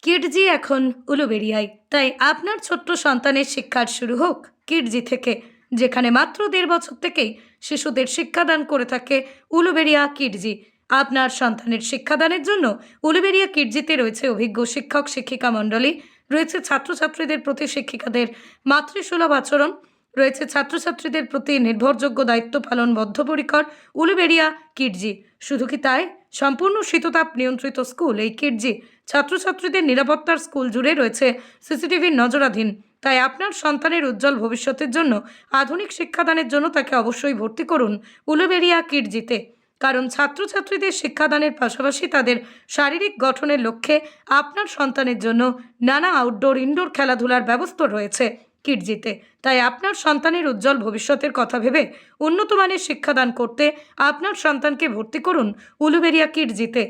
Kidzee এখন উলুবেড়িয়ায়, তাই আপনার ছোট্ট সন্তানের শিক্ষার শুরু হোক কিডজি থেকে, যেখানে মাত্র 1.5 বছর থেকেই শিশুদের শিক্ষাদান করে থাকে উলুবেড়িয়া কিডজি। আপনার সন্তানের শিক্ষাদানের জন্য উলুবেড়িয়া কিডজিতে রয়েছে অভিজ্ঞ শিক্ষক শিক্ষিকা মণ্ডলী, রয়েছে ছাত্রছাত্রীদের প্রতি শিক্ষিকাদের মাতৃসুলভ আচরণ, রয়েছে ছাত্রছাত্রীদের প্রতি নির্ভরযোগ্য দায়িত্ব পালন বদ্ধপরিকর উলুবেড়িয়া কিডজি। শুধু কি তাই, সম্পূর্ণ শীততাপ নিয়ন্ত্রিত স্কুল এই কিডজি। ছাত্রছাত্রীদের নিরাপত্তার স্কুল জুড়ে রয়েছে সিসিটিভির নজরাধীন। তাই আপনার সন্তানের উজ্জ্বল ভবিষ্যতের জন্য, আধুনিক শিক্ষাদানের জন্য তাকে অবশ্যই ভর্তি করুন উলুবেড়িয়া কিডজিতে। কারণ ছাত্রছাত্রীদের শিক্ষাদানের পাশাপাশি তাদের শারীরিক গঠনের লক্ষ্যে আপনার সন্তানের জন্য নানা আউটডোর ইনডোর খেলাধুলার ব্যবস্থা রয়েছে কিডজিতে। তাই আপনার সন্তানের উজ্জ্বল ভবিষ্যতের কথা ভেবে উন্নতমানের শিক্ষাদান করতে আপনার সন্তানকে ভর্তি করুন উলুবেড়িয়া কিডজিতে।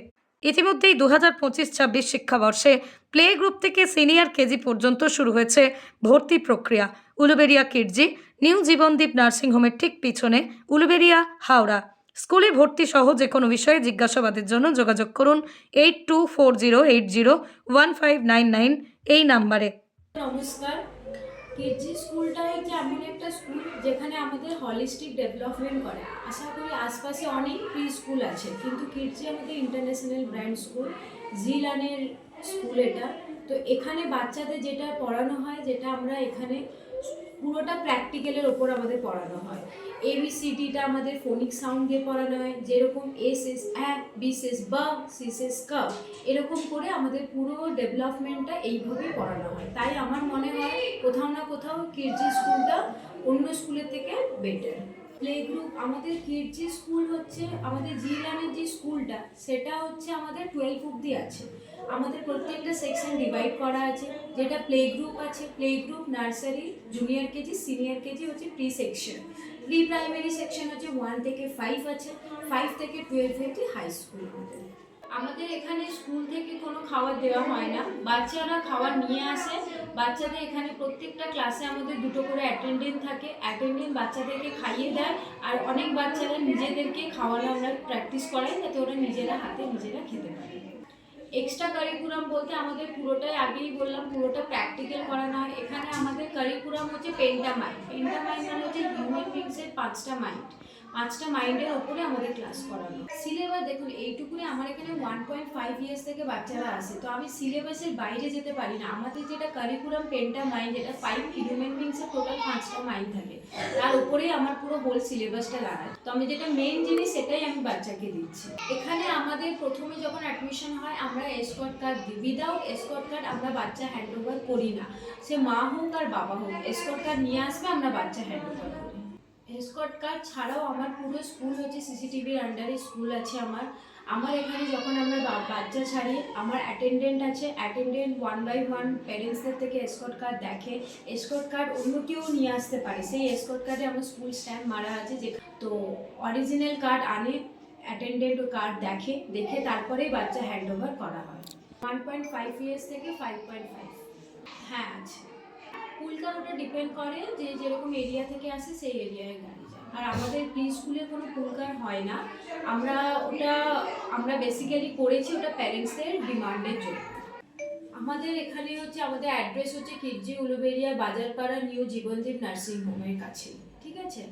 ইতিমধ্যেই 2025-26 শিক্ষাবর্ষে প্লে গ্রুপ থেকে সিনিয়র কেজি পর্যন্ত শুরু হয়েছে ভর্তি প্রক্রিয়া উলুবেড়িয়া কিডজি, নিউ জীবনদীপ নার্সিংহোমের ঠিক পিছনে, উলুবেড়িয়া, হাওড়া। স্কুলে ভর্তি সহ যে কোনো বিষয়ে জিজ্ঞাসাবাদের জন্য যোগাযোগ করুন 8240801599 এই নাম্বারে। নমস্কার। কেজি স্কুলটা হচ্ছে এমন একটা স্কুল যেখানে আমাদের হলিস্টিক ডেভেলপমেন্ট করে। আশা করি আশপাশে অনেক প্রি স্কুল আছে, কিন্তু কিডজি আমাদের ইন্টারন্যাশনাল ব্র্যান্ড স্কুল, জিলানের স্কুল এটা। তো এখানে বাচ্চাদের যেটা পড়ানো হয়, যেটা আমরা এখানে পুরোটা প্র্যাকটিক্যালের ওপর আমাদের পড়ানো হয়। ABCDটা আমাদের ফোনিক সাউন্ড দিয়ে পড়ানো হয়, যেরকম এস এস বি এস বা সি এস ক, এরকম করে আমাদের পুরো ডেভেলপমেন্টটা এইভাবেই পড়ানো হয়। তাই আমার মনে হয় কোথাও না কোথাও কিডজি স্কুলটা অন্য স্কুলের থেকে বেটার। প্লে গ্রুপ আমাদের কিডজি স্কুল হচ্ছে আমাদের জিলানের যে স্কুলটা, সেটা হচ্ছে আমাদের 12 অবধি আছে। আমাদের প্রত্যেকটা সেকশন ডিভাইড করা আছে, যেটা প্লে গ্রুপ আছে, play group, nursery, junior KG, senior KG হচ্ছে pre section. Pre primary section হচ্ছে 1 থেকে 5 আছে, 5 থেকে 12 অবধি হাই স্কুল। আমাদের এখানে স্কুল থেকে কোনো খাবার দেওয়া হয় না, বাচ্চারা খাবার নিয়ে আসে। বাচ্চাদের এখানে প্রত্যেকটা ক্লাসে আমাদের 2টো করে অ্যাটেন্ডেন্ট থাকে, অ্যাটেন্ডেন্ট বাচ্চাদেরকে খাইয়ে দেয়। আর অনেক বাচ্চারা নিজেদেরকে খাওয়ানো আমরা প্র্যাকটিস করাই, যাতে ওরা নিজেরা হাতে নিজেরা খেতে পারে। এক্সট্রা কারিকুলাম বলতে আমাদের পুরোটাই, আগেই বললাম, পুরোটা প্র্যাকটিক্যাল করানো হয়। এখানে আমাদের কারিকুলাম হচ্ছে পেন্টামাইন্ড। পেন্টামাইন্ড মানে হচ্ছে হিউম্যান বিংসের 5টা মাইন্ড, 5টা মাইন্ডের ওপরে আমাদের ক্লাস করানো। সিলেবাস দেখুন এইটুকুনি, আমার এখানে 1.5 ইয়ার্স থেকে বাচ্চারা আসে, তো আমি সিলেবাসের বাইরে যেতে পারি না। আমাদের যেটা কারিকুলাম পেন্টামাইন্ড, যেটা 5 হিউম্যান বিংসের টোটাল 5টা মাইন্ড থাকে, তার উপরেই আমার পুরো হোল সিলেবাসটা দাঁড়ায়। তো আমি যেটা মেইন জিনিস সেটাই আমি বাচ্চাকে দিচ্ছি। এখানে আমাদের প্রথমে যখন অ্যাডমিশন হয় আমরা এসকর্ট কার্ড দিই। উইদাউট এসকর্ট কার্ড আমরা বাচ্চা হ্যান্ড ওভার করি না, সে মা হোক আর বাবা হোক, এসকর্ট কার্ড নিয়ে আসবে, আমরা বাচ্চা হ্যান্ড ওভার করি। এসকর্ট কার্ড ছাড়াও আমার পুরো স্কুল হচ্ছে সিসিটিভির আন্ডারে স্কুল আছে আমার। আমার এখানে যখন আমরা বাচ্চা ছাড়ি, আমার অ্যাটেন্ডেন্ট আছে, অ্যাটেন্ডেন্ট 1 বাই 1 প্যারেন্টসদের থেকে এসকর্ট কার্ড দেখে। এসকর্ট কার্ড অন্য কেউ নিয়ে আসতে পারে, সেই এসকর্ট কার্ডে আমার স্কুল স্ট্যাম্প মারা আছে। যে তো অরিজিনাল কার্ড আনে, অ্যাটেন্ডেন্ট কার্ড দেখে তারপরেই বাচ্চা হ্যান্ড ওভার করা হয়। 1.5 ইয়ার্স থেকে 5.5। হ্যাঁ আছে। পুলকার ওটা ডিপেন্ড করে যে যেরকম এরিয়া থেকে আসে সেই এরিয়ায় গাড়ি যায়। আর আমাদের প্রি স্কুলে কোনো পুলকার হয় না, আমরা বেসিক্যালি করেছি ওটা প্যারেন্টসদের ডিমান্ডের জন্য। আমাদের এখানে হচ্ছে, আমাদের অ্যাড্রেস হচ্ছে Kidzee Uluberia, Bazarpara, new Jibandeep nursing হোমের কাছে। ঠিক আছে,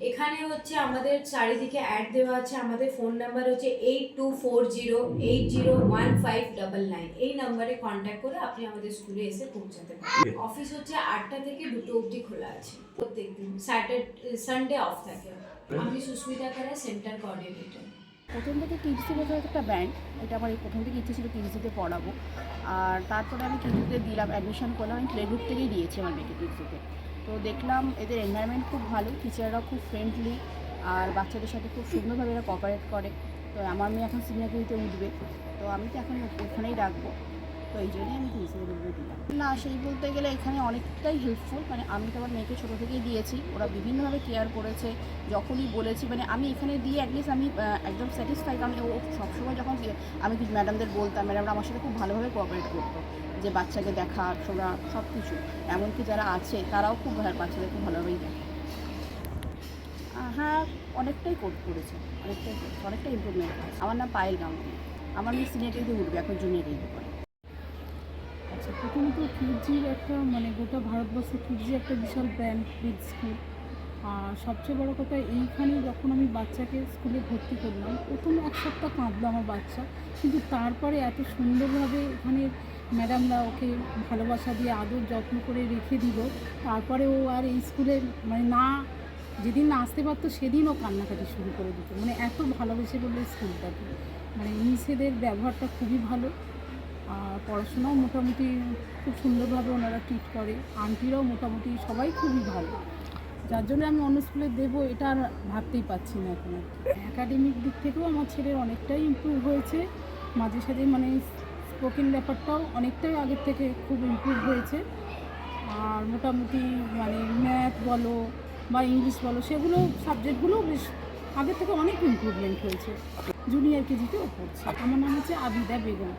এখানে হচ্ছে আমাদের চারিদিকে অ্যাড দেওয়া আছে। আমাদের ফোন নাম্বার হচ্ছে 8240801599। এই নাম্বারে কন্ট্যাক্ট করে আপনি আমাদের স্কুলে এসে পৌঁছাতে পারেন। অফিস হচ্ছে 8টা থেকে 2টো অবধি খোলা আছে প্রত্যেকদিন, সানডে অফ থাকে। আমি সুস্মিতা কারা, সেন্টার কোঅর্ডিনেটর। প্রথম থেকে কিডসি বলতে একটা ব্যান্ড, এটা আমার এই প্রথম থেকে ইচ্ছে ছিল কিডসিতে পড়াবো। আর তারপরে আমি কিডসিতে দিলাম, অ্যাডমিশন করলাম। আমি প্লে গ্রুপ থেকেই দিয়েছি আমার মেয়েকে কিডসিতে। তো দেখলাম এদের এনভায়রনমেন্ট খুব ভালো, টিচাররাও খুব ফ্রেন্ডলি, আর বাচ্চাদের সাথে খুব সুন্দরভাবে এরা কোঅপারেট করে। তো আমার মেয়ে এখন সিনিয়র কেজিতে উঠবে, তো আমি তো এখন ওখানেই রাখবো। তো এই জন্যই আমি কিডসিতে দিলাম। না, সেই বলতে গেলে এখানে অনেকটাই হেল্পফুল। মানে আমি তো আমার মেয়েকে ছোটো থেকেই দিয়েছি, ওরা বিভিন্নভাবে কেয়ার করেছে। যখনই বলেছি, মানে আমি এখানে দিয়ে অ্যাটলিস্ট আমি একদম স্যাটিসফাই, কারণ ও সবসময় যখন আমি কিছু ম্যাডামদের বলতাম, ম্যাডামরা আমার সাথে খুব ভালোভাবে কোঅপারেট করতো, যে বাচ্চাকে দেখা শোনা সব কিছু। এমনকি যারা আছে তারাও খুব বাচ্চাদের খুব ভালোভাবেই দেখে। হ্যাঁ, অনেকটাই করেছে, অনেকটা ইমপ্রুভমেন্ট। আমার নাম পায়েল গাঙ্গুলি। আমার মেয়ে সিনিয়র কেজিতে উঠবে, এখন জুনিয়র কেজিতে পড়ে। আচ্ছা, প্রথমত কিডজির একটা মানে গোটা ভারতবর্ষে কিডজি একটা বিশাল ব্র্যান্ড কিড স্কুল। আর সবচেয়ে বড় কথা, এইখানে যখন আমি বাচ্চাকে স্কুলে ভর্তি করলাম, প্রথম এক সপ্তাহ কাঁদলো আমার বাচ্চা, কিন্তু তারপরে এত সুন্দরভাবে এখানে ম্যাডামরা ওকে ভালোবাসা দিয়ে আদর যত্ন করে রেখে দিল। তারপরে ও আর এই স্কুলে মানে যেদিন না আসতে পারতো সেদিন ও কান্নাকাটি শুরু করে দিত, মানে এত ভালোবেসে বললো স্কুলটাকে। মানে মিসেদের ব্যবহারটা খুবই ভালো, আর পড়াশোনাও মোটামুটি খুব সুন্দরভাবে ওনারা ট্রিট করে, আন্টিরাও মোটামুটি সবাই খুবই ভালো, যার জন্য আমি অন্য স্কুলে দেবো এটা আর ভাবতেই পারছি না এখন। অ্যাকাডেমিক দিক থেকেও আমার ছেলের অনেকটাই ইমপ্রুভ হয়েছে, মাঝে সাঝে মানে স্পোকেন ব্যাপারটাও অনেকটাই আগের থেকে খুব ইমপ্রুভ হয়েছে। আর মোটামুটি মানে ম্যাথ বলো বা ইংলিশ বলো, সেগুলো সাবজেক্টগুলোও বেশ আগের থেকে অনেক ইমপ্রুভমেন্ট হয়েছে। জুনিয়র কেজিতেও পড়ছে। আমার নাম হচ্ছে আবিদা বেগম।